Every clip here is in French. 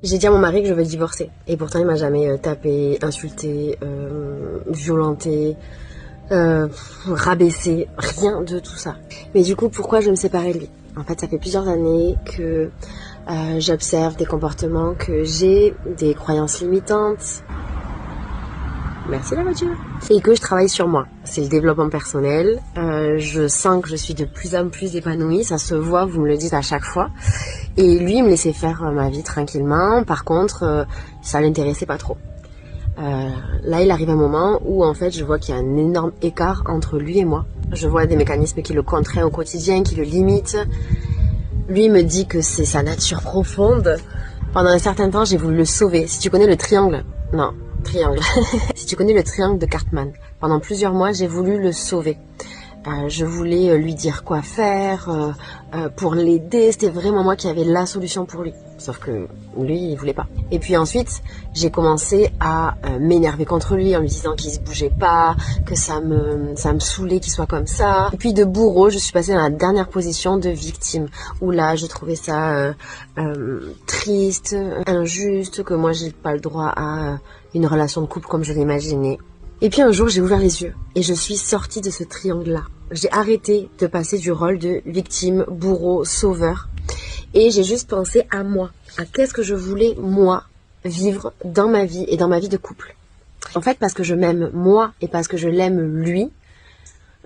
J'ai dit à mon mari que je veux divorcer. Et pourtant, il m'a jamais tapé, insulté, violenté, rabaissé. Rien de tout ça. Mais du coup, pourquoi je me séparais de lui? En fait, ça fait plusieurs années que j'observe des comportements, que j'ai des croyances limitantes. Merci la voiture. Et que je travaille sur moi. C'est le développement personnel. Je sens que je suis de plus en plus épanouie. Ça se voit, vous me le dites à chaque fois. Et lui, il me laissait faire ma vie tranquillement. Par contre, ça l'intéressait pas trop. Là, il arrive un moment où en fait, je vois qu'il y a un énorme écart entre lui et moi. Je vois des mécanismes qui le contraignent au quotidien, qui le limitent. Lui me dit que c'est sa nature profonde. Pendant un certain temps, j'ai voulu le sauver. Si tu connais le triangle, non, triangle. Si tu connais le triangle de Cartman, pendant plusieurs mois, j'ai voulu le sauver. Je voulais lui dire quoi faire pour l'aider. C'était vraiment moi qui avais la solution pour lui. Sauf que lui, il voulait pas. Et puis ensuite, j'ai commencé à m'énerver contre lui en lui disant qu'il se bougeait pas, que ça me saoulait qu'il soit comme ça. Et puis de bourreau, je suis passée dans la dernière position de victime. Où là, je trouvais ça triste, injuste, que moi, j'ai pas le droit à une relation de couple comme je l'imaginais. Et puis un jour, j'ai ouvert les yeux et je suis sortie de ce triangle-là. J'ai arrêté de passer du rôle de victime, bourreau, sauveur. Et j'ai juste pensé à moi, à qu'est-ce que je voulais, moi, vivre dans ma vie et dans ma vie de couple. En fait, parce que je m'aime moi et parce que je l'aime lui,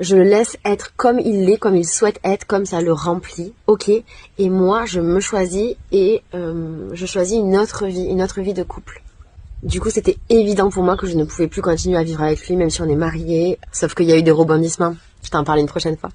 je le laisse être comme il est, comme il souhaite être, comme ça le remplit, ok. Et moi, je me choisis et je choisis une autre vie de couple. Du coup, c'était évident pour moi que je ne pouvais plus continuer à vivre avec lui, même si on est mariés. Sauf qu'il y a eu des rebondissements. Je t'en parle une prochaine fois.